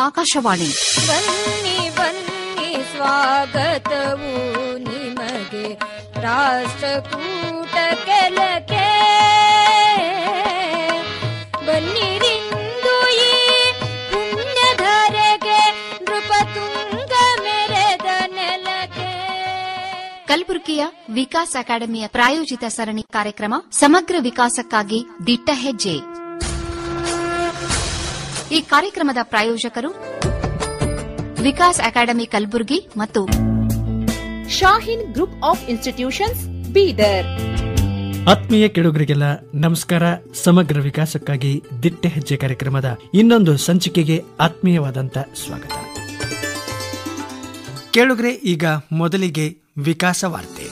ಆಕಾಶವಾಣಿ. ಬನ್ನಿ ಬನ್ನಿ ಸ್ವಾಗತವು ನಿಮಗೆ ರಾಷ್ಟ್ರಕೂಟ ಕೆಲಕ್ಕೆ ಬನ್ನಿರಿಂದು ಈ ಪುಣ್ಯಧರೆಗೆ ನೃಪತುಂಗ ಮೆರೆದ ನೆಲಕ್ಕೆ. ಕಲಬುರಗಿಯ ವಿಕಾಸ್ ಅಕಾಡೆಮಿಯ ಪ್ರಾಯೋಜಿತ ಸರಣಿ ಕಾರ್ಯಕ್ರಮ ಸಮಗ್ರ ವಿಕಾಸಕ್ಕಾಗಿ ದಿಟ್ಟ ಹೆಜ್ಜೆ. ಈ ಕಾರ್ಯಕ್ರಮದ ಪ್ರಾಯೋಜಕರು ವಿಕಾಸ್ ಅಕಾಡೆಮಿ ಕಲಬುರಗಿ ಮತ್ತು Shaheen group of institutions Bidar. ಆತ್ಮೀಯ ಕೇಳುಗರಿಗೆಲ್ಲ ನಮಸ್ಕಾರ. ಸಮಗ್ರ ವಿಕಾಸಕ್ಕಾಗಿ ದಿಟ್ಟ ಹೆಜ್ಜೆ ಕಾರ್ಯಕ್ರಮದ ಇನ್ನೊಂದು ಸಂಚಿಕೆಗೆ ಆತ್ಮೀಯವಾದಂತ ಸ್ವಾಗತ. ಕೇಳುಗರೆ, ಈಗ ಮೊದಲಿಗೆ ವಿಕಾಸ ವಾರ್ತೆ.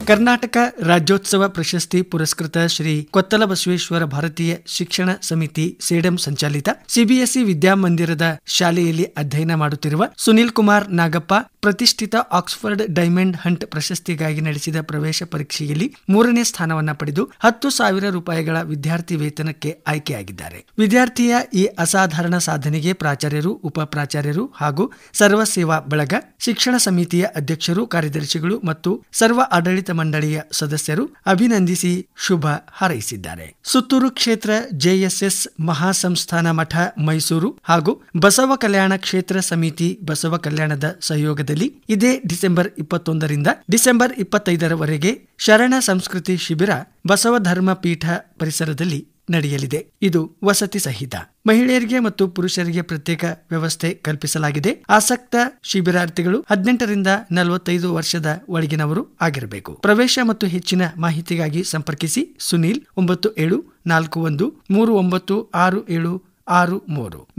ಕರ್ನಾಟಕ ರಾಜ್ಯೋತ್ಸವ ಪ್ರಶಸ್ತಿ ಪುರಸ್ಕೃತ ಶ್ರೀ ಕೊತ್ತಲ ಬಸವೇಶ್ವರ ಭಾರತೀಯ ಶಿಕ್ಷಣ ಸಮಿತಿ ಸೇಡಂ ಸಂಚಾಲಿತ ಸಿಬಿಎಸ್ಇ ವಿದ್ಯಾಮಂದಿರದ ಶಾಲೆಯಲ್ಲಿ ಅಧ್ಯಯನ ಮಾಡುತ್ತಿರುವ ಸುನೀಲ್ ಕುಮಾರ್ ನಾಗಪ್ಪ ಪ್ರತಿಷ್ಠಿತ ಆಕ್ಸ್ಫರ್ಡ್ ಡೈಮಂಡ್ ಹಂಟ್ ಪ್ರಶಸ್ತಿಗಾಗಿ ನಡೆಸಿದ ಪ್ರವೇಶ ಪರೀಕ್ಷೆಯಲ್ಲಿ 3ನೇ ಸ್ಥಾನವನ್ನ ಪಡೆದು 10,000 ರೂಪಾಯಿಗಳ ವಿದ್ಯಾರ್ಥಿ ವೇತನಕ್ಕೆ ಆಯ್ಕೆಯಾಗಿದ್ದಾರೆ. ವಿದ್ಯಾರ್ಥಿಯ ಈ ಅಸಾಧಾರಣ ಸಾಧನೆಗೆ ಪ್ರಾಚಾರ್ಯರು, ಉಪ ಪ್ರಾಚಾರ್ಯರು ಹಾಗೂ ಸರ್ವ ಸೇವಾ ಬಳಗ, ಶಿಕ್ಷಣ ಸಮಿತಿಯ ಅಧ್ಯಕ್ಷರು, ಕಾರ್ಯದರ್ಶಿಗಳು ಮತ್ತು ಸರ್ವ ಆಡಳಿತ ಮಂಡಳಿಯ ಸದಸ್ಯರು ಅಭಿನಂದಿಸಿ ಶುಭ ಹಾರೈಸಿದ್ದಾರೆ. ಸುತ್ತೂರು ಕ್ಷೇತ್ರ ಜೆಎಸ್ಎಸ್ ಮಹಾಸಂಸ್ಥಾನ ಮಠ ಮೈಸೂರು ಹಾಗೂ ಬಸವ ಕಲ್ಯಾಣ ಕ್ಷೇತ್ರ ಸಮಿತಿ ಬಸವ ಕಲ್ಯಾಣದ ಸಹಯೋಗದಲ್ಲಿ ಇದೇ ಡಿಸೆಂಬರ್ 21ರಿಂದ ಡಿಸೆಂಬರ್ 25ರವರೆಗೆ ಶರಣ ಸಂಸ್ಕೃತಿ ಶಿಬಿರ ಬಸವ ಧರ್ಮ ಪೀಠ ಪರಿಸರದಲ್ಲಿ ನಡೆಯಲಿದೆ. ಇದು ವಸತಿ ಸಹಿತ. ಮಹಿಳೆಯರಿಗೆ ಮತ್ತು ಪುರುಷರಿಗೆ ಪ್ರತ್ಯೇಕ ವ್ಯವಸ್ಥೆ ಕಲ್ಪಿಸಲಾಗಿದೆ. ಆಸಕ್ತ ಶಿಬಿರಾರ್ಥಿಗಳು 18ರಿಂದ 45 ವರ್ಷದ ಒಳಗಿನವರು ಆಗಿರಬೇಕು. ಪ್ರವೇಶ ಮತ್ತು ಹೆಚ್ಚಿನ ಮಾಹಿತಿಗಾಗಿ ಸಂಪರ್ಕಿಸಿ ಸುನೀಲ್ 9741396763.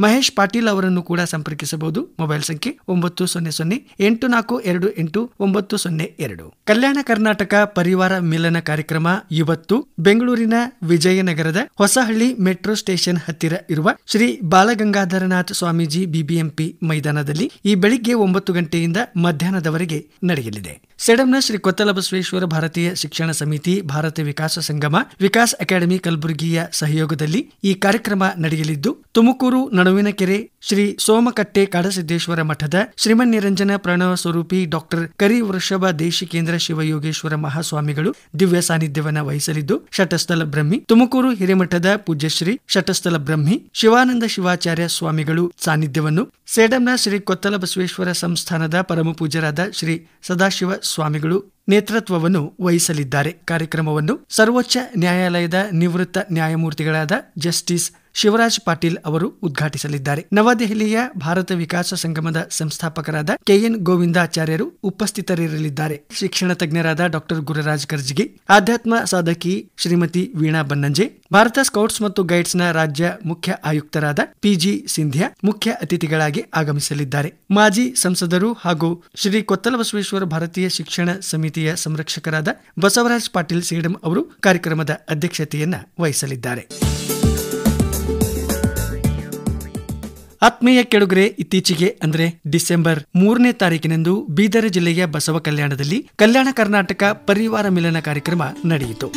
ಮಹೇಶ್ ಪಾಟೀಲ್ ಅವರನ್ನು ಕೂಡ ಸಂಪರ್ಕಿಸಬಹುದು. ಮೊಬೈಲ್ ಸಂಖ್ಯೆ 900-848-902. ಕಲ್ಯಾಣ ಕರ್ನಾಟಕ ಪರಿವಾರ ಮಿಲನ ಕಾರ್ಯಕ್ರಮ ಇವತ್ತು ಬೆಂಗಳೂರಿನ ವಿಜಯನಗರದ ಹೊಸಹಳ್ಳಿ ಮೆಟ್ರೋ ಸ್ಟೇಷನ್ ಹತ್ತಿರ ಇರುವ ಶ್ರೀ ಬಾಲಗಂಗಾಧರನಾಥ ಸ್ವಾಮೀಜಿ ಬಿಬಿಎಂಪಿ ಮೈದಾನದಲ್ಲಿ ಈ ಬೆಳಿಗ್ಗೆ 9 ಗಂಟೆಯಿಂದ ಮಧ್ಯಾಹ್ನದವರೆಗೆ ನಡೆಯಲಿದೆ. ಸೇಡಂನ ಶ್ರೀ ಕೊತ್ತಲ ಬಸವೇಶ್ವರ ಭಾರತೀಯ ಶಿಕ್ಷಣ ಸಮಿತಿ, ಭಾರತ ವಿಕಾಸ ಸಂಗಮ, ವಿಕಾಸ್ ಅಕಾಡೆಮಿ ಕಲಬುರಗಿಯ ಸಹಯೋಗದಲ್ಲಿ ಈ ಕಾರ್ಯಕ್ರಮ ನಡೆಯಲಿದ್ದು, ತುಮಕೂರು ನಡುವಿನಕೆರೆ ಶ್ರೀ ಸೋಮಕಟ್ಟೆ ಕಾಡಸಿದ್ದೇಶ್ವರ ಮಠದ ಶ್ರೀಮನ್ನಿರಂಜನ ಪ್ರಣವ ಸ್ವರೂಪಿ ಡಾಕ್ಟರ್ ಕರಿ ವೃಷಭ ದೇಶಿಕೇಂದ್ರ ಶಿವಯೋಗೇಶ್ವರ ಮಹಾಸ್ವಾಮಿಗಳು ದಿವ್ಯ ಸಾನ್ನಿಧ್ಯವನ್ನ ವಹಿಸಲಿದ್ದು, ಶಟಸ್ಥಲ ಬ್ರಹ್ಮಿ ತುಮಕೂರು ಹಿರೇಮಠದ ಪೂಜ್ಯಶ್ರೀ ಶಟಸ್ಥಲ ಬ್ರಹ್ಮಿ ಶಿವಾನಂದ ಶಿವಾಚಾರ್ಯ ಸ್ವಾಮಿಗಳು ಸಾನ್ನಿಧ್ಯವನ್ನು, ಸೇಡಂನ ಶ್ರೀ ಕೊತ್ತಲ ಬಸವೇಶ್ವರ ಸಂಸ್ಥಾನದ ಪರಮ ಪೂಜ್ಯರಾದ ಶ್ರೀ ಸದಾಶಿವ ಸ್ವಾಮಿಗಳು ನೇತೃತ್ವವನ್ನು ವಹಿಸಲಿದ್ದಾರೆ. ಕಾರ್ಯಕ್ರಮವನ್ನು ಸರ್ವೋಚ್ಚ ನ್ಯಾಯಾಲಯದ ನಿವೃತ್ತ ನ್ಯಾಯಮೂರ್ತಿಗಳಾದ ಜಸ್ಟಿಸ್ ಶಿವರಾಜ್ ಪಾಟೀಲ್ ಅವರು ಉದ್ಘಾಟಿಸಲಿದ್ದಾರೆ. ನವದೆಹಲಿಯ ಭಾರತ ವಿಕಾಸ ಸಂಗಮದ ಸಂಸ್ಥಾಪಕರಾದ ಕೆಎನ್ ಗೋವಿಂದಾಚಾರ್ಯರು ಉಪಸ್ಥಿತರಿರಲಿದ್ದಾರೆ. ಶಿಕ್ಷಣ ತಜ್ಞರಾದ ಡಾಕ್ಟರ್ ಗುರುರಾಜ್ ಕರ್ಜಿಗೆ, ಆಧ್ಯಾತ್ಮ ಸಾಧಕಿ ಶ್ರೀಮತಿ ವೀಣಾ ಬನ್ನಂಜೆ, ಭಾರತ ಸ್ಕೌಟ್ಸ್ ಮತ್ತು ಗೈಡ್ಸ್ನ ರಾಜ್ಯ ಮುಖ್ಯ ಆಯುಕ್ತರಾದ ಪಿಜಿ ಸಿಂಧ್ಯಾ ಮುಖ್ಯ ಅತಿಥಿಗಳಾಗಿ ಆಗಮಿಸಲಿದ್ದಾರೆ. ಮಾಜಿ ಸಂಸದರು ಹಾಗೂ ಶ್ರೀ ಕೊತ್ತಲ ಬಸವೇಶ್ವರ ಭಾರತೀಯ ಶಿಕ್ಷಣ ಸಮಿತಿಯ ಸಂರಕ್ಷಕರಾದ ಬಸವರಾಜ್ ಪಾಟೀಲ್ ಸೇಡಂ ಅವರು ಕಾರ್ಯಕ್ರಮದ ಅಧ್ಯಕ್ಷತೆಯನ್ನ ವಹಿಸಲಿದ್ದಾರೆ. ಆತ್ಮೀಯ ಕೆಳುಗರೆ, ಇತ್ತೀಚೆಗೆ ಅಂದ್ರೆ ಡಿಸೆಂಬರ್ 3ನೇ ತಾರೀಕಿನಂದು ಬೀದರ್ ಜಿಲ್ಲೆಯ ಬಸವ ಕಲ್ಯಾಣದಲ್ಲಿ ಕಲ್ಯಾಣ ಕರ್ನಾಟಕ ಪರಿವಾರ ಮಿಲನ ಕಾರ್ಯಕ್ರಮ ನಡೆಯಿತು.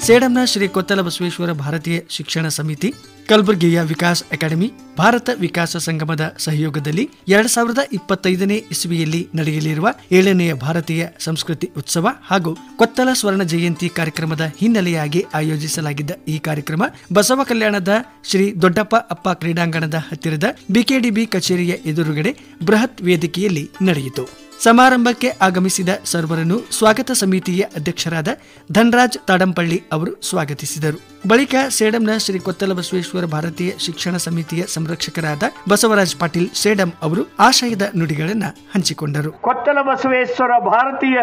ಸೇಡಂನ ಶ್ರೀ ಕೊತ್ತಲ ಬಸವೇಶ್ವರ ಭಾರತೀಯ ಶಿಕ್ಷಣ ಸಮಿತಿ, ಕಲಬುರಗಿಯ ವಿಕಾಸ್ ಅಕಾಡೆಮಿ, ಭಾರತ ವಿಕಾಸ ಸಂಗಮದ ಸಹಯೋಗದಲ್ಲಿ 2025ನೇ ಇಸ್ವಿಯಲ್ಲಿ ನಡೆಯಲಿರುವ 7ನೇ ಭಾರತೀಯ ಸಂಸ್ಕೃತಿ ಉತ್ಸವ ಹಾಗೂ ಕೊತ್ತಲ ಸ್ವರ್ಣ ಜಯಂತಿ ಕಾರ್ಯಕ್ರಮದ ಹಿನ್ನೆಲೆಯಾಗಿ ಆಯೋಜಿಸಲಾಗಿದ್ದ ಈ ಕಾರ್ಯಕ್ರಮ ಬಸವ ಕಲ್ಯಾಣದ ಶ್ರೀ ದೊಡ್ಡಪ್ಪ ಅಪ್ಪ ಕ್ರೀಡಾಂಗಣದ ಹತ್ತಿರದ ಬಿಕೆಡಿಬಿ ಕಚೇರಿಯ ಎದುರುಗಡೆ ಬೃಹತ್ ವೇದಿಕೆಯಲ್ಲಿ ನಡೆಯಿತು. ಸಮಾರಂಭಕ್ಕೆ ಆಗಮಿಸಿದ ಸರ್ವರನ್ನು ಸ್ವಾಗತ ಸಮಿತಿಯ ಅಧ್ಯಕ್ಷರಾದ ಧನರಾಜ್ ತಾಡಂಪಳ್ಳಿ ಅವರು ಸ್ವಾಗತಿಸಿದರು. ಬಳಿಕ ಸೇಡಂನ ಶ್ರೀ ಕೊತ್ತಲ ಬಸವೇಶ್ವರ ಭಾರತೀಯ ಶಿಕ್ಷಣ ಸಮಿತಿಯ ಸಂರಕ್ಷಕರಾದ ಬಸವರಾಜ್ ಪಾಟೀಲ್ ಸೇಡಂ ಅವರು ಆಶಯದ ನುಡಿಗಳನ್ನು ಹಂಚಿಕೊಂಡರು. ಕೊತ್ತಲ ಬಸವೇಶ್ವರ ಭಾರತೀಯ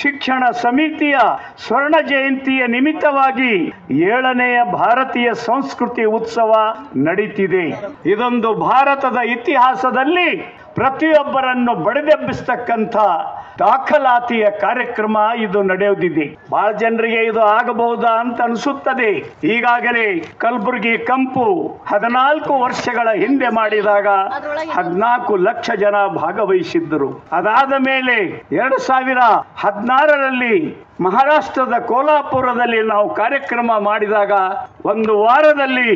ಶಿಕ್ಷಣ ಸಮಿತಿಯ ಸ್ವರ್ಣ ಜಯಂತಿಯ ನಿಮಿತ್ತವಾಗಿ 7ನೆಯ ಭಾರತೀಯ ಸಂಸ್ಕೃತಿ ಉತ್ಸವ ನಡೀತಿದೆ. ಇದೊಂದು ಭಾರತದ ಇತಿಹಾಸದಲ್ಲಿ ಪ್ರತಿಯೊಬ್ಬರನ್ನು ಬಡಿದೆಬ್ಬಿಸ್ತಕ್ಕಂಥ ದಾಖಲಾತಿಯ ಕಾರ್ಯಕ್ರಮ ಇದು ನಡೆಯುತ್ತಿದೆ. ಬಹಳ ಜನರಿಗೆ ಇದು ಆಗಬಹುದಾ ಅಂತ ಅನಿಸುತ್ತದೆ. ಈಗಾಗಲೇ ಕಲಬುರಗಿ ಕಂಪು 14 ವರ್ಷಗಳ ಹಿಂದೆ ಮಾಡಿದಾಗ 14 ಲಕ್ಷ ಜನ ಭಾಗವಹಿಸಿದ್ದರು. ಅದಾದ ಮೇಲೆ 2016ರಲ್ಲಿ ಮಹಾರಾಷ್ಟ್ರದ ಕೋಲ್ಹಾಪುರದಲ್ಲಿ ನಾವು ಕಾರ್ಯಕ್ರಮ ಮಾಡಿದಾಗ ಒಂದು ವಾರದಲ್ಲಿ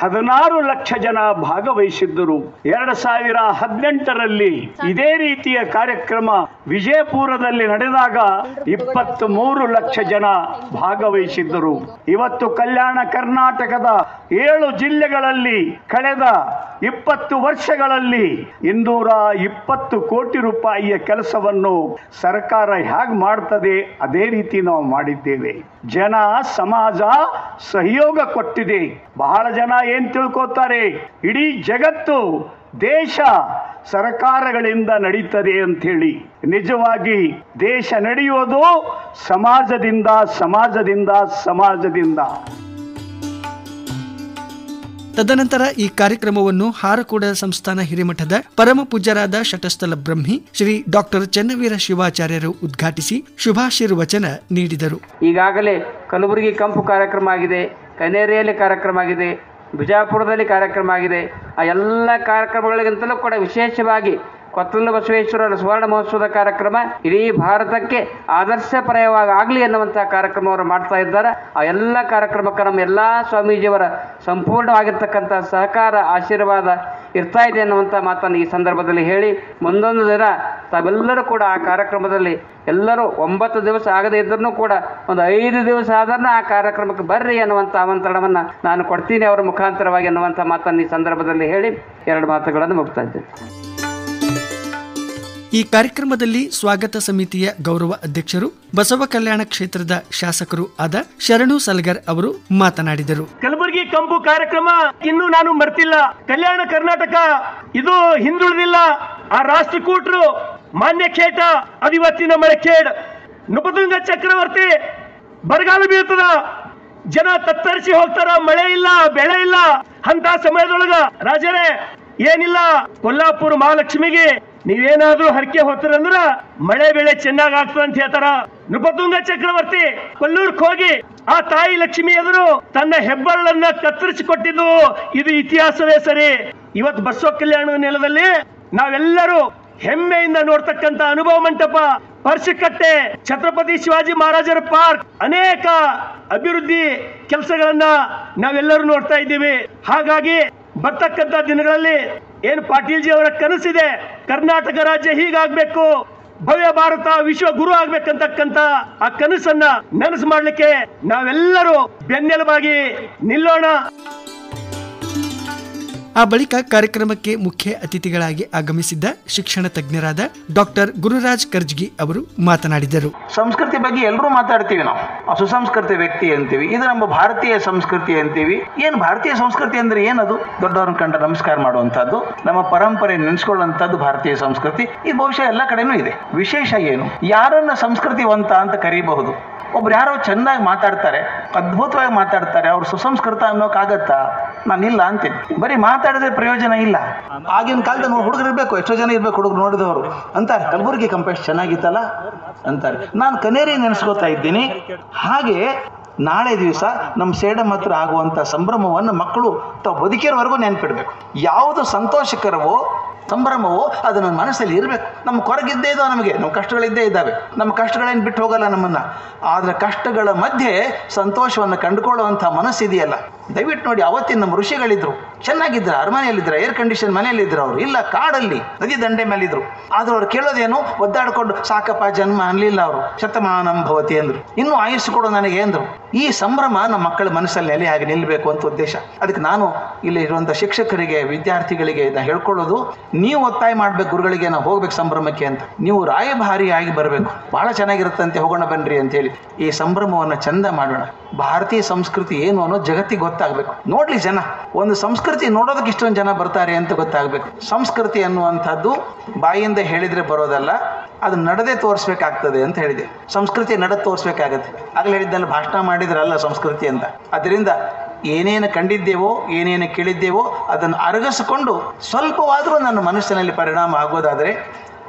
16 ಲಕ್ಷ ಜನ ಭಾಗವಹಿಸಿದ್ದರು. 2018ರಲ್ಲಿ ಇದೇ ರೀತಿಯ ಕಾರ್ಯಕ್ರಮ ವಿಜಯಪುರದಲ್ಲಿ ನಡೆದಾಗ 23 ಲಕ್ಷ ಜನ ಭಾಗವಹಿಸಿದ್ದರು. ಇವತ್ತು ಕಲ್ಯಾಣ ಕರ್ನಾಟಕದ 7 ಜಿಲ್ಲೆಗಳಲ್ಲಿ ಕಳೆದ 20 ವರ್ಷಗಳಲ್ಲಿ 220 ಕೋಟಿ ರೂಪಾಯಿಯ ಕೆಲಸವನ್ನು ಸರ್ಕಾರ ಹೇಗೆ ಮಾಡ್ತದೆ ಅದೇ ರೀತಿ ನಾವು ಮಾಡಿದ್ದೇವೆ. ಜನ ಸಮಾಜ ಸಹಯೋಗ ಕೊಟ್ಟಿದೆ. ಬಹಳ ಜನ ಏನ್ ತಿಳ್ಕೋತಾರೆ, ಇಡೀ ಜಗತ್ತು ದೇಶ ಸರ್ಕಾರಗಳಿಂದ ನಡೀತದೆ ಅಂತ ಹೇಳಿ. ನಿಜವಾಗಿ ದೇಶ ನಡೆಯೋದು ಸಮಾಜದಿಂದ ಸಮಾಜದಿಂದ ಸಮಾಜದಿಂದ. ತದನಂತರ ಈ ಕಾರ್ಯಕ್ರಮವನ್ನು ಹಾರಕೋಡ ಸಂಸ್ಥಾನ ಹಿರೇಮಠದ ಪರಮ ಪೂಜ್ಯರಾದ ಶಟಸ್ಥಲ ಬ್ರಹ್ಮಿ ಶ್ರೀ ಡಾಕ್ಟರ್ ಚನ್ನವೀರ ಶಿವಾಚಾರ್ಯರು ಉದ್ಘಾಟಿಸಿ ಶುಭಾಶೀರ್ವಚನ ನೀಡಿದರು. ಈಗಾಗಲೇ ಕಲಬುರಗಿ ಕಂಪು ಕಾರ್ಯಕ್ರಮ ಆಗಿದೆ, ಕನೇರಿಯಲ್ಲಿ ಕಾರ್ಯಕ್ರಮ ಆಗಿದೆ, ಬಿಜಾಪುರದಲ್ಲಿ ಕಾರ್ಯಕ್ರಮ ಆಗಿದೆ. ಆ ಎಲ್ಲ ಕಾರ್ಯಕ್ರಮಗಳಿಗಿಂತಲೂ ಕೂಡ ವಿಶೇಷವಾಗಿ ಕೊತ್ತಲ ಬಸವೇಶ್ವರರ ಸುವರ್ಣ ಮಹೋತ್ಸವದ ಕಾರ್ಯಕ್ರಮ ಇಡೀ ಭಾರತಕ್ಕೆ ಆದರ್ಶಪ್ರಾಯವಾಗಿ ಆಗಲಿ ಎನ್ನುವಂತಹ ಕಾರ್ಯಕ್ರಮವನ್ನು ಮಾಡ್ತಾ ಇದ್ದಾರೆ. ಆ ಎಲ್ಲ ಕಾರ್ಯಕ್ರಮಕ್ಕೆ ನಮ್ಮ ಎಲ್ಲ ಸ್ವಾಮೀಜಿಯವರ ಸಂಪೂರ್ಣವಾಗಿರ್ತಕ್ಕಂಥ ಸಹಕಾರ ಆಶೀರ್ವಾದ ಇರ್ತಾ ಇದೆ ಅನ್ನುವಂಥ ಮಾತನ್ನು ಈ ಸಂದರ್ಭದಲ್ಲಿ ಹೇಳಿ, ಮುಂದೊಂದು ದಿನ ತಾವೆಲ್ಲರೂ ಕೂಡ ಆ ಕಾರ್ಯಕ್ರಮದಲ್ಲಿ ಎಲ್ಲರೂ 9 ದಿವಸ ಆಗದೇ ಇದ್ರೂ ಕೂಡ ಒಂದು 5 ದಿವಸ ಆದ್ರೂ ಆ ಕಾರ್ಯಕ್ರಮಕ್ಕೆ ಬರ್ರಿ ಅನ್ನುವಂಥ ಆಮಂತ್ರಣವನ್ನು ನಾನು ಕೊಡ್ತೀನಿ ಅವರ ಮುಖಾಂತರವಾಗಿ ಅನ್ನುವಂಥ ಮಾತನ್ನು ಈ ಸಂದರ್ಭದಲ್ಲಿ ಹೇಳಿ 2 ಮಾತುಗಳನ್ನು ಮುಗಿಸ್ತಾ ಇದ್ದೇನೆ. ಈ ಕಾರ್ಯಕ್ರಮದಲ್ಲಿ ಸ್ವಾಗತ ಸಮಿತಿಯ ಗೌರವ ಅಧ್ಯಕ್ಷರು ಬಸವ ಕಲ್ಯಾಣ ಕ್ಷೇತ್ರದ ಶಾಸಕರು ಆದ ಶರಣು ಸಲಗರ್ ಅವರು ಮಾತನಾಡಿದರು. ಕಲಬುರಗಿ ಕಂಪು ಕಾರ್ಯಕ್ರಮ ಇನ್ನೂ ನಾನು ಮರ್ತಿಲ್ಲ. ಕಲ್ಯಾಣ ಕರ್ನಾಟಕ ಇದು ಹಿಂದುಳಿದಿಲ್ಲ. ಆ ರಾಷ್ಟ್ರಕೂಟರು ಮಾನ್ಯ ಖೇಟ ಅದಿವತ್ತಿನ ಮಳೆ ಖೇಡ್ ನೃಪತುಂಗ ಚಕ್ರವರ್ತಿ ಬರಗಾಲ ಬೀಳ್ತದ, ಜನ ತತ್ತರಿಸಿ ಹೋಗ್ತಾರ, ಮಳೆ ಇಲ್ಲ, ಬೆಳೆ ಇಲ್ಲ. ಅಂತ ಸಮಯದೊಳಗ ರಾಜರೇ ಏನಿಲ್ಲ, ಕೊಲ್ಲಾಪುರ ಮಹಾಲಕ್ಷ್ಮಿಗೆ ನೀವೇನಾದ್ರೂ ಹರಕೆ ಹೊತ್ತರಂದ್ರ ಮಳೆ ಬೆಳೆ ಚೆನ್ನಾಗ್ ಆಗ್ತದ ಅಂತ ಹೇಳ್ತಾರ. ನೃಪತುಂಗ ಚಕ್ರವರ್ತಿ ಕೊಲ್ಲೂರ್ಕ್ ಹೋಗಿ ಆ ತಾಯಿ ಲಕ್ಷ್ಮಿ ಎದುರು ತನ್ನ ಹೆಬ್ಬರಳನ್ನ ಕತ್ತರಿಸಿಕೊಟ್ಟಿದ್ದು ಇದು ಇತಿಹಾಸವೇ ಸರಿ. ಇವತ್ತು ಬಸವ ಕಲ್ಯಾಣ ನೆಲದಲ್ಲಿ ನಾವೆಲ್ಲರೂ ಹೆಮ್ಮೆಯಿಂದ ನೋಡ್ತಕ್ಕಂತ ಅನುಭವ ಮಂಟಪ, ಪರ್ಶಕಟ್ಟೆ, ಛತ್ರಪತಿ ಶಿವಾಜಿ ಮಹಾರಾಜರ ಪಾರ್ಕ್, ಅನೇಕ ಅಭಿವೃದ್ಧಿ ಕೆಲಸಗಳನ್ನ ನಾವೆಲ್ಲರೂ ನೋಡ್ತಾ ಇದ್ದೀವಿ. ಹಾಗಾಗಿ ಬರ್ತಕ್ಕಂಥ ದಿನಗಳಲ್ಲಿ ಏನು ಪಾಟೀಲ್ ಜಿ ಅವರ ಕನಸಿದೆ, ಕರ್ನಾಟಕ ರಾಜ್ಯ ಹೀಗಾಗ್ಬೇಕು, ಭವ್ಯ ಭಾರತ ವಿಶ್ವ ಗುರು ಆಗ್ಬೇಕಂತಕ್ಕಂತ ಆ ಕನಸನ್ನ ನನಸು ಮಾಡ್ಲಿಕ್ಕೆ ನಾವೆಲ್ಲರೂ ಬೆನ್ನೆಲುಬಾಗಿ ನಿಲ್ಲೋಣ. ಆ ಬಳಿಕ ಕಾರ್ಯಕ್ರಮಕ್ಕೆ ಮುಖ್ಯ ಅತಿಥಿಗಳಾಗಿ ಆಗಮಿಸಿದ್ದ ಶಿಕ್ಷಣ ತಜ್ಞರಾದ ಡಾಕ್ಟರ್ ಗುರುರಾಜ್ ಕರ್ಜ್ಗಿ ಅವರು ಮಾತನಾಡಿದರು. ಸಂಸ್ಕೃತಿ ಬಗ್ಗೆ ಎಲ್ಲರೂ ಮಾತಾಡ್ತೀವಿ, ನಾವು ಸುಸಂಸ್ಕೃತ ವ್ಯಕ್ತಿ ಅಂತೀವಿ, ಇದು ನಮ್ಮ ಭಾರತೀಯ ಸಂಸ್ಕೃತಿ ಅಂತೀವಿ. ಏನು ಭಾರತೀಯ ಸಂಸ್ಕೃತಿ ಅಂದ್ರೆ ಏನದು? ದೊಡ್ಡವ್ರನ್ನ ಕಂಡ ನಮಸ್ಕಾರ ಮಾಡುವಂತದ್ದು, ನಮ್ಮ ಪರಂಪರೆ ನೆನೆಸ್ಕೊಳ್ಳುವಂತದ್ದು ಭಾರತೀಯ ಸಂಸ್ಕೃತಿ. ಇದು ಬಹುಶಃ ಎಲ್ಲ ಕಡೆನೂ ಇದೆ. ವಿಶೇಷ ಏನು, ಯಾರನ್ನ ಸಂಸ್ಕೃತಿವಂತ ಅಂತ ಕರೀಬಹುದು? ಒಬ್ರು ಯಾರೋ ಚೆನ್ನಾಗಿ ಮಾತಾಡ್ತಾರೆ, ಅದ್ಭುತವಾಗಿ ಮಾತಾಡ್ತಾರೆ, ಅವ್ರು ಸುಸಂಸ್ಕೃತ ಅನ್ನೋಕ್ಕಾಗತ್ತಾ? ನಾನಿಲ್ಲ ಅಂತೀನಿ. ಬರೀ ಮಾತಾಡಿದ್ರೆ ಪ್ರಯೋಜನ ಇಲ್ಲ. ಆಗಿನ ಕಾಲದ ಹುಡುಗರು ಇರ್ಬೇಕು, ಎಷ್ಟೋ ಜನ ಇರ್ಬೇಕು ಹುಡುಗರು ನೋಡಿದವರು ಅಂತಾರೆ, ಕಲಬುರಗಿ ಕಂಪೆಸ್ಟ್ ಚೆನ್ನಾಗಿತ್ತಲ್ಲ ಅಂತಾರೆ. ನಾನು ಕನೇರಿ ನೆನೆಸ್ಕೋತಾ ಇದ್ದೀನಿ. ಹಾಗೆ ನಾಳೆ ದಿವಸ ನಮ್ಮ ಸೇಡಂ ಹತ್ರ ಆಗುವಂಥ ಸಂಭ್ರಮವನ್ನು ಮಕ್ಕಳು ತಾವು ಬದುಕಿರೋವರೆಗೂ ನೆನ್ಪಿಡ್ಬೇಕು. ಯಾವುದು ಸಂತೋಷಕರವೋ ಸಂಭ್ರಮವೋ ಅದು ನನ್ನ ಮನಸ್ಸಲ್ಲಿ ಇರಬೇಕು. ನಮ್ಮ ಕೊರಗಿದ್ದೇ ಇದ್ದಾವೆ, ನಮಗೆ ನಮ್ಮ ಕಷ್ಟಗಳಿದ್ದೇ ಇದ್ದಾವೆ, ನಮ್ಮ ಕಷ್ಟಗಳೇನು ಬಿಟ್ಟು ಹೋಗಲ್ಲ ನಮ್ಮನ್ನು. ಆದರೆ ಕಷ್ಟಗಳ ಮಧ್ಯೆ ಸಂತೋಷವನ್ನು ಕಂಡುಕೊಳ್ಳುವಂಥ ಮನಸ್ಸಿದೆಯಲ್ಲ, ದಯವಿಟ್ಟು ನೋಡಿ. ಅವತ್ತಿನ ನಮ್ಮ ಋಷಿಗಳಿದ್ರು, ಚೆನ್ನಾಗಿದ್ರು, ಅರಮನೆಯಲ್ಲಿದ್ರು, ಏರ್ ಕಂಡೀಷನ್ ಮನೆಯಲ್ಲಿದ್ರು. ಅವರು ಇಲ್ಲ, ಕಾಡಲ್ಲಿ ನದಿ ದಂಡೆ ಮೇಲಿದ್ರು. ಆದ್ರೆ ಅವ್ರು ಕೇಳೋದೇನು, ಒದ್ದಾಡ್ಕೊಂಡು ಸಾಕಪ್ಪ ಜನ್ಮ ಅನ್ಲಿಲ್ಲ. ಅವರು ಶತಮಾನಂ ಭವತಿ ಅಂದ್ರು, ಇನ್ನೂ ಆಯುಸ್ಸು ಕೊಡೋ ನನಗೆ ಅಂದ್ರು. ಈ ಸಂಭ್ರಮ ನಮ್ಮ ಮಕ್ಕಳ ಮನಸ್ಸಲ್ಲಿ ನೆಲೆಯಾಗಿ ನಿಲ್ಲಬೇಕು ಅಂತ ಉದ್ದೇಶ. ಅದಕ್ಕೆ ನಾನು ಇಲ್ಲಿ ಇರುವಂಥ ಶಿಕ್ಷಕರಿಗೆ, ವಿದ್ಯಾರ್ಥಿಗಳಿಗೆ ಹೇಳ್ಕೊಳ್ಳೋದು, ನೀವು ಒತ್ತಾಯ ಮಾಡ್ಬೇಕು ಗುರುಗಳಿಗೆ, ನಾವು ಹೋಗ್ಬೇಕು ಸಂಭ್ರಮಕ್ಕೆ ಅಂತ. ನೀವು ರಾಯಭಾರಿಯಾಗಿ ಬರಬೇಕು, ಬಹಳ ಚೆನ್ನಾಗಿರುತ್ತಂತೆ, ಹೋಗೋಣ ಬನ್ರಿ ಅಂತ ಹೇಳಿ ಈ ಸಂಭ್ರಮವನ್ನು ಚಂದ ಮಾಡೋಣ. ಭಾರತೀಯ ಸಂಸ್ಕೃತಿ ಏನು ಅನ್ನೋದು ಜಗತ್ತಿಗೆ ಗೊತ್ತಾಗಬೇಕು. ನೋಡ್ಲಿ ಜನ, ಒಂದು ಸಂಸ್ಕೃತಿ ನೋಡೋದಕ್ಕೆ ಇಷ್ಟೊಂದು ಜನ ಬರ್ತಾರೆ ಅಂತ ಗೊತ್ತಾಗಬೇಕು. ಸಂಸ್ಕೃತಿ ಅನ್ನುವಂಥದ್ದು ಬಾಯಿಂದ ಹೇಳಿದ್ರೆ ಬರೋದಲ್ಲ, ಅದು ನಡೆದೇ ತೋರಿಸ್ಬೇಕಾಗ್ತದೆ ಅಂತ ಹೇಳಿದೆ. ಸಂಸ್ಕೃತಿ ನಡೆದು ತೋರಿಸ್ಬೇಕಾಗತ್ತೆ. ಆಗಲೇ ಹೇಳಿದ್ದಲ್ಲ, ಭಾಷಣ ಮಾಡಿದ್ರಲ್ಲ ಸಂಸ್ಕೃತಿ ಅಂತ. ಅದರಿಂದ ಏನೇನು ಕಂಡಿದ್ದೇವೋ, ಏನೇನು ಕೇಳಿದ್ದೇವೋ ಅದನ್ನು ಅರಗಿಸಿಕೊಂಡು ಸ್ವಲ್ಪವಾದರೂ ನನ್ನ ಮನಸ್ಸಿನಲ್ಲಿ ಪರಿಣಾಮ ಆಗೋದಾದರೆ,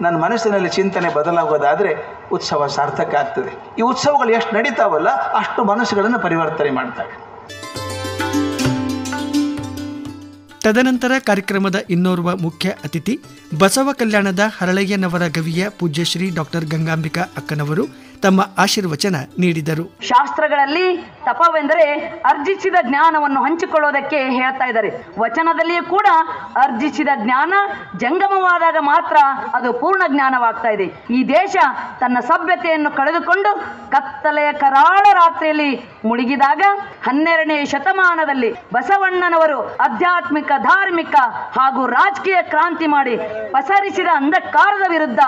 ನನ್ನ ಮನಸ್ಸಿನಲ್ಲಿ ಚಿಂತನೆ ಬದಲಾಗೋದಾದರೆ ಉತ್ಸವ ಸಾರ್ಥಕ ಆಗ್ತದೆ. ಈ ಉತ್ಸವಗಳು ಎಷ್ಟು ನಡೀತಾವಲ್ಲ ಅಷ್ಟು ಮನಸ್ಸುಗಳನ್ನು ಪರಿವರ್ತನೆ ಮಾಡ್ತವೆ. ತದನಂತರ ಕಾರ್ಯಕ್ರಮದ ಇನ್ನೋರ್ವ ಮುಖ್ಯ ಅತಿಥಿ ಬಸವ ಕಲ್ಯಾಣದ ಹರಳಯ್ಯನವರ ಗವಿಯ ಪೂಜ್ಯ ಶ್ರೀ ಡಾಕ್ಟರ್ ಗಂಗಾಂಬಿಕಾ ಅಕ್ಕನವರು ತಮ್ಮ ಆಶೀರ್ವಚನ ನೀಡಿದರು. ಶಾಸ್ತ್ರಗಳಲ್ಲಿ ತಪವೆಂದರೆ ಅರ್ಜಿಸಿದ ಜ್ಞಾನವನ್ನು ಹಂಚಿಕೊಳ್ಳೋದಕ್ಕೆ ಹೇಳ್ತಾ ಇದ್ದಾರೆ. ವಚನದಲ್ಲಿಯೂ ಕೂಡ ಅರ್ಜಿಸಿದ ಜ್ಞಾನ ಜಂಗಮವಾದಾಗ ಮಾತ್ರ ಅದು ಪೂರ್ಣ ಜ್ಞಾನವಾಗ್ತಾ ಇದೆ. ಈ ದೇಶ ತನ್ನ ಸಭ್ಯತೆಯನ್ನು ಕಳೆದುಕೊಂಡು ಕತ್ತಲೆಯ ಕರಾಳ ರಾತ್ರಿಯಲ್ಲಿ ಮುಳುಗಿದಾಗ 12ನೇ ಶತಮಾನದಲ್ಲಿ ಬಸವಣ್ಣನವರು ಆಧ್ಯಾತ್ಮಿಕ, ಧಾರ್ಮಿಕ ಹಾಗೂ ರಾಜಕೀಯ ಕ್ರಾಂತಿ ಮಾಡಿ ಪಸರಿಸಿದ ಅಂಧಕಾರದ ವಿರುದ್ಧ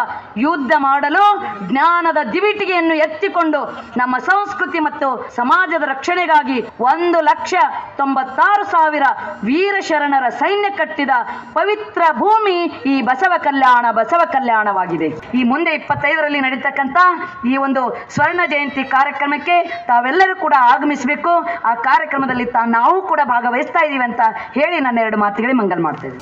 ಯುದ್ಧ ಮಾಡಲು ಜ್ಞಾನದ ದಿವಿಟಿಗೆಯನ್ನು ಎತ್ತಿಕೊಂಡು ನಮ್ಮ ಸಂಸ್ಕೃತಿ ಮತ್ತು ಸಮಾಜದ ರಕ್ಷಣೆಗಾಗಿ 1,96,000 ವೀರ ಶರಣರ ಸೈನ್ಯ ಕಟ್ಟಿದ ಪವಿತ್ರ ಭೂಮಿ ಈ ಬಸವ ಕಲ್ಯಾಣವಾಗಿದೆ. ಈ ಮುಂದೆ 25ರಲ್ಲಿ ನಡೀತಕ್ಕಂಥ ಈ ಒಂದು ಸ್ವರ್ಣ ಜಯಂತಿ ಕಾರ್ಯಕ್ರಮಕ್ಕೆ ತಾವೆಲ್ಲರೂ ಕೂಡ ಆಗಮಿಸಬೇಕು. ಆ ಕಾರ್ಯಕ್ರಮದಲ್ಲಿ ನಾವು ಕೂಡ ಭಾಗವಹಿಸ್ತಾ ಇದ್ದೀವಿ ಅಂತ ಹೇಳಿ ನನ್ನ 2 ಮಾತುಗಳಿಗೆ ಮಂಗಲ್ ಮಾಡ್ತೇವೆ.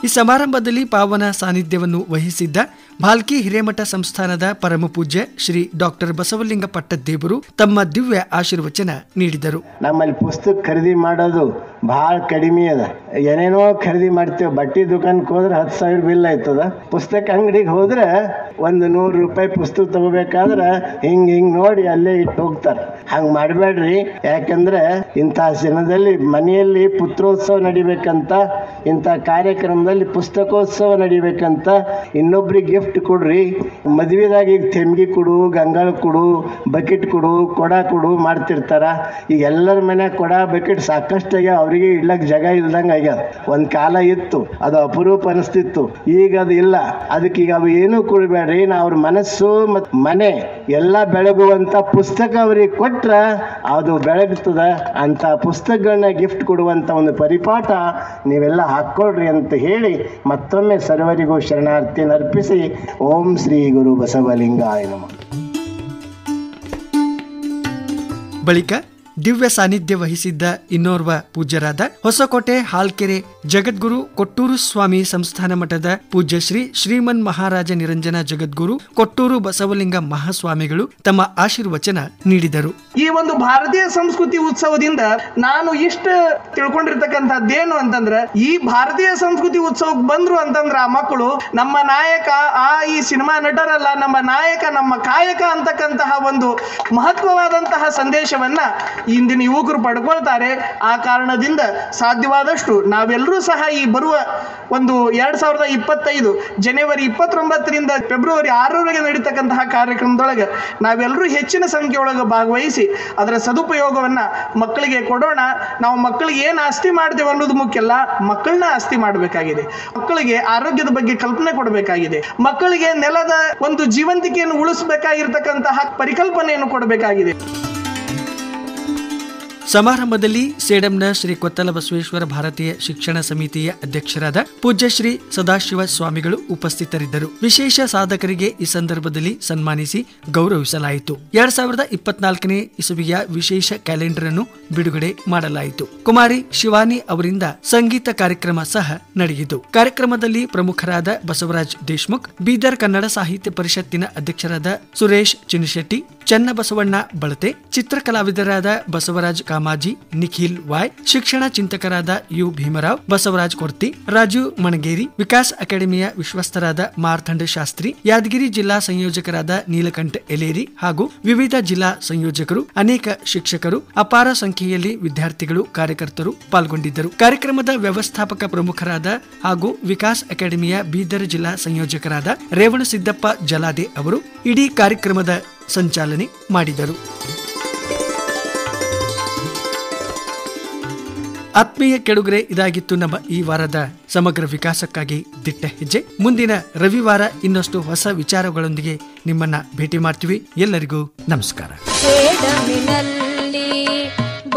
ಈ ಸಮಾರಂಭದಲ್ಲಿ ಪಾವನ ಸಾನ್ನಿಧ್ಯವನ್ನು ವಹಿಸಿದ್ದ ಭಾಲ್ಕಿ ಹಿರೇಮಠ ಸಂಸ್ಥಾನದ ಪರಮ ಪೂಜ್ಯ ಶ್ರೀ ಡಾಕ್ಟರ್ ಬಸವಲಿಂಗ ಪಟ್ಟದ್ದೇವರು ತಮ್ಮ ದಿವ್ಯ ಆಶೀರ್ವಚನ ನೀಡಿದರು. ನಮ್ಮಲ್ಲಿ ಪುಸ್ತಕ ಖರೀದಿ ಮಾಡೋದು ಬಹಳ ಕಡಿಮೆ ಅದ. ಏನೇನೋ ಖರೀದಿ ಮಾಡ್ತೇವೆ. ಬಟ್ಟೆ ದುಕಾನ್ಗೆ ಹೋದ್ರೆ 10,000 ಬಿಲ್ ಆಯ್ತದ. ಪುಸ್ತಕ ಅಂಗಡಿಗೆ ಹೋದ್ರೆ ₹100 ಪುಸ್ತಕ ತಗೋಬೇಕಾದ್ರೆ ಹಿಂಗ್ ನೋಡಿ ಅಲ್ಲೇ ಇಟ್ಟು ಹೋಗ್ತಾರೆ. ಹಂಗ್ ಮಾಡಬೇಡ್ರಿ. ಯಾಕಂದ್ರೆ ಇಂಥ ದಿನದಲ್ಲಿ ಮನೆಯಲ್ಲಿ ಪುತ್ರೋತ್ಸವ ನಡಿಬೇಕಂತ, ಇಂಥ ಕಾರ್ಯಕ್ರಮದಲ್ಲಿ ಪುಸ್ತಕೋತ್ಸವ ನಡಿಬೇಕಂತ ಇನ್ನೊಬ್ರಿಗೆ ಗಿಫ್ಟ್ ಕೊಡ್ರಿ. ಮದ್ವೆದಾಗ ಈಗ ತೆಮ್ಗಿ ಕೊಡು, ಗಂಗಾಳ ಕೊಡು, ಬಕೆಟ್ ಕೊಡು, ಕೊಡ ಕೊಡು ಮಾಡ್ತಿರ್ತಾರ. ಈಗ ಎಲ್ಲರ ಮನ್ಯಾಗ ಕೊಡ ಬಕೆಟ್ ಸಾಕಷ್ಟಾಗ ಅವರಿಗೆ ಇಡ್ಲಕ್ ಜಾಗ ಇಲ್ದಂಗ ಆಗ್ಯದ. ಒಂದ್ ಕಾಲ ಇತ್ತು, ಅದು ಅಪರೂಪ ಅನಿಸ್ತಿತ್ತು. ಈಗ ಅದು ಇಲ್ಲ. ಅದಕ್ಕೆ ಈಗ ಅವು ಏನೂ ಕೊಡಬೇಡ್ರಿ. ಅವ್ರ ಮನಸ್ಸು ಮತ್ತು ಮನೆ ಎಲ್ಲ ಬೆಳಗುವಂತ ಪುಸ್ತಕ ಅವ್ರಿಗೆ ಕೊಟ್ರ ಅದು ಬೆಳಗ್ತದ. ಅಂತ ಪುಸ್ತಕಗಳನ್ನ ಗಿಫ್ಟ್ ಕೊಡುವಂತ ಒಂದು ಪರಿಪಾಠ ನೀವೆಲ್ಲ ಹಾಕೊಳ್ರಿ ಅಂತ ಹೇಳಿ ಮತ್ತೊಮ್ಮೆ ಸರ್ವರಿಗೂ ಶರಣಾರ್ಥಿಯನ್ನು ಅರ್ಪಿಸಿ ಓಂ ಶ್ರೀ ಗುರು ಬಸವಲಿಂಗಾಯ ನಮಃ. ಬಳಿಕ ದಿವ್ಯ ಸಾನ್ನಿಧ್ಯ ವಹಿಸಿದ್ದ ಇನ್ನೋರ್ವ ಪೂಜ್ಯರಾದ ಹೊಸಕೋಟೆ ಹಾಲ್ಕೆರೆ ಜಗದ್ಗುರು ಕೊಟ್ಟೂರು ಸ್ವಾಮಿ ಸಂಸ್ಥಾನ ಮಠದ ಪೂಜ್ಯ ಶ್ರೀ ಶ್ರೀಮನ್ ಮಹಾರಾಜ ನಿರಂಜನ ಜಗದ್ಗುರು ಕೊಟ್ಟೂರು ಬಸವಲಿಂಗ ಮಹಾಸ್ವಾಮಿಗಳು ತಮ್ಮ ಆಶೀರ್ವಚನ ನೀಡಿದರು. ಈ ಒಂದು ಭಾರತೀಯ ಸಂಸ್ಕೃತಿ ಉತ್ಸವದಿಂದ ನಾನು ಇಷ್ಟ ತಿಳ್ಕೊಂಡಿರ್ತಕ್ಕಂಥದ್ದೇನು ಅಂತಂದ್ರೆ, ಈ ಭಾರತೀಯ ಸಂಸ್ಕೃತಿ ಉತ್ಸವಕ್ಕೆ ಬಂದ್ರು ಅಂತಂದ್ರೆ ಆ ಮಕ್ಕಳು ನಮ್ಮ ನಾಯಕ, ಈ ಸಿನಿಮಾ ನಟರಲ್ಲ, ನಮ್ಮ ನಾಯಕ ನಮ್ಮ ಕಾಯಕ ಅಂತಕ್ಕಂತಹ ಒಂದು ಮಹತ್ವವಾದಂತಹ ಸಂದೇಶವನ್ನ ಇಂದಿನ ಯುವಕರು ಪಡ್ಕೊಳ್ತಾರೆ. ಆ ಕಾರಣದಿಂದ ಸಾಧ್ಯವಾದಷ್ಟು ನಾವೆಲ್ಲರೂ ಸಹ ಈ ಬರುವ ಒಂದು 2025 ಜನವರಿ 29ರಿಂದ ಫೆಬ್ರವರಿ 6ರವರೆಗೆ ನಡೀತಕ್ಕಂತಹ ಕಾರ್ಯಕ್ರಮದೊಳಗೆ ನಾವೆಲ್ಲರೂ ಹೆಚ್ಚಿನ ಸಂಖ್ಯೆಯೊಳಗೆ ಭಾಗವಹಿಸಿ ಅದರ ಸದುಪಯೋಗವನ್ನ ಮಕ್ಕಳಿಗೆ ಕೊಡೋಣ. ನಾವು ಮಕ್ಕಳಿಗೆ ಏನು ಆಸ್ತಿ ಮಾಡ್ತೇವೆ ಅನ್ನೋದು ಮುಖ್ಯ ಅಲ್ಲ, ಮಕ್ಕಳನ್ನ ಆಸ್ತಿ ಮಾಡಬೇಕಾಗಿದೆ. ಮಕ್ಕಳಿಗೆ ಆರೋಗ್ಯದ ಬಗ್ಗೆ ಕಲ್ಪನೆ ಕೊಡಬೇಕಾಗಿದೆ. ಮಕ್ಕಳಿಗೆ ನೆಲದ ಒಂದು ಜೀವಂತಿಕೆಯನ್ನು ಉಳಿಸಬೇಕಾಗಿರ್ತಕ್ಕಂತಹ ಪರಿಕಲ್ಪನೆಯನ್ನು ಕೊಡಬೇಕಾಗಿದೆ. ಸಮಾರಂಭದಲ್ಲಿ ಸೇಡಂನ ಶ್ರೀ ಕೊತ್ತಲ ಬಸವೇಶ್ವರ ಭಾರತೀಯ ಶಿಕ್ಷಣ ಸಮಿತಿಯ ಅಧ್ಯಕ್ಷರಾದ ಪೂಜ್ಯ ಶ್ರೀ ಸದಾಶಿವ ಸ್ವಾಮಿಗಳು ಉಪಸ್ಥಿತರಿದ್ದರು. ವಿಶೇಷ ಸಾಧಕರಿಗೆ ಈ ಸಂದರ್ಭದಲ್ಲಿ ಸನ್ಮಾನಿಸಿ ಗೌರವಿಸಲಾಯಿತು. 2024ನೇ ಇಸವಿಯ ವಿಶೇಷ ಕ್ಯಾಲೆಂಡರ್ ಅನ್ನು ಬಿಡುಗಡೆ ಮಾಡಲಾಯಿತು. ಕುಮಾರಿ ಶಿವಾನಿ ಅವರಿಂದ ಸಂಗೀತ ಕಾರ್ಯಕ್ರಮ ಸಹ ನಡೆಯಿತು. ಕಾರ್ಯಕ್ರಮದಲ್ಲಿ ಪ್ರಮುಖರಾದ ಬಸವರಾಜ್ ದೇಶ್ಮುಖ್, ಬೀದರ್ ಕನ್ನಡ ಸಾಹಿತ್ಯ ಪರಿಷತ್ತಿನ ಅಧ್ಯಕ್ಷರಾದ ಸುರೇಶ್ ಚಿನಿಶೆಟ್ಟಿ, ಚನ್ನಬಸವಣ್ಣ ಬಳತೆ, ಚಿತ್ರಕಲಾವಿದರಾದ ಬಸವರಾಜ್ ಕಾಮಾಜಿ, ನಿಖಿಲ್ ವಾಯ್, ಶಿಕ್ಷಣ ಚಿಂತಕರಾದ ಯು ಭೀಮರಾವ್, ಬಸವರಾಜ್ ಕೊರ್ತಿ, ರಾಜು ಮಣಗೇರಿ, ವಿಕಾಸ್ ಅಕಾಡೆಮಿಯ ವಿಶ್ವಸ್ತರಾದ ಮಾರ್ಥಂಡ ಶಾಸ್ತ್ರಿ, ಯಾದಗಿರಿ ಜಿಲ್ಲಾ ಸಂಯೋಜಕರಾದ ನೀಲಕಂಠ ಎಲೇರಿ ಹಾಗೂ ವಿವಿಧ ಜಿಲ್ಲಾ ಸಂಯೋಜಕರು, ಅನೇಕ ಶಿಕ್ಷಕರು, ಅಪಾರ ಸಂಖ್ಯೆಯಲ್ಲಿ ವಿದ್ಯಾರ್ಥಿಗಳು, ಕಾರ್ಯಕರ್ತರು ಪಾಲ್ಗೊಂಡಿದ್ದರು. ಕಾರ್ಯಕ್ರಮದ ವ್ಯವಸ್ಥಾಪಕ ಪ್ರಮುಖರಾದ ಹಾಗೂ ವಿಕಾಸ್ ಅಕಾಡೆಮಿಯ ಬೀದರ್ ಜಿಲ್ಲಾ ಸಂಯೋಜಕರಾದ ರೇವಣಸಿದ್ದಪ್ಪ ಜಲಾದೆ ಅವರು ಇಡೀ ಕಾರ್ಯಕ್ರಮದ ಸಂಚಾಲನೆ ಮಾಡಿದರು. ಆತ್ಮೀಯ ಕೆಡುಗರೆ, ಇದಾಗಿತ್ತು ನಮ್ಮ ಈ ವಾರದ ಸಮಗ್ರ ವಿಕಾಸಕ್ಕಾಗಿ ದಿಟ್ಟ ಹೆಜ್ಜೆ. ಮುಂದಿನ ರವಿವಾರ ಇನ್ನಷ್ಟು ಹೊಸ ವಿಚಾರಗಳೊಂದಿಗೆ ನಿಮ್ಮನ್ನ ಭೇಟಿ ಮಾಡ್ತೀವಿ. ಎಲ್ಲರಿಗೂ ನಮಸ್ಕಾರ.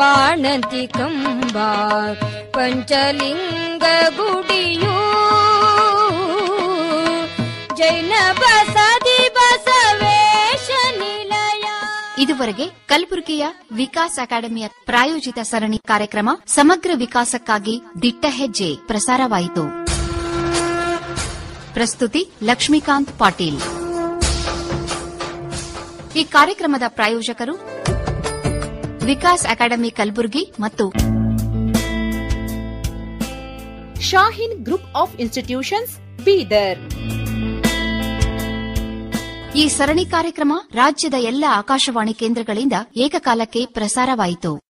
ಬಾಣಂತಿ ಕಂಬ ಪಂಚಲಿಂಗ ಗುಡಿಯು ಜೈನ ಬಸದಿ ಬಸವೇಶ ನಿಲಯ. ಇದುವರೆಗೆ ಕಲಬುರಗಿಯ ವಿಕಾಸ್ ಅಕಾಡೆಮಿಯ ಪ್ರಾಯೋಜಿತ ಸರಣಿ ಕಾರ್ಯಕ್ರಮ ಸಮಗ್ರ ವಿಕಾಸಕ್ಕಾಗಿ ದಿಟ್ಟ ಹೆಜ್ಜೆ ಪ್ರಸಾರವಾಯಿತು. ಪ್ರಸ್ತುತಿ ಲಕ್ಷ್ಮೀಕಾಂತ್ ಪಾಟೀಲ್. ಈ ಕಾರ್ಯಕ್ರಮದ ಪ್ರಾಯೋಜಕರು ವಿಕಾಸ್ ಅಕಾಡೆಮಿ ಕಲಬುರಗಿ ಮತ್ತು Shahin group of institutions Bidar. ಈ ಸರಣಿ ಕಾರ್ಯಕ್ರಮ ರಾಜ್ಯದ ಎಲ್ಲ ಆಕಾಶವಾಣಿ ಕೇಂದ್ರಗಳಿಂದ ಏಕಕಾಲಕ್ಕೆ ಪ್ರಸಾರವಾಯಿತು.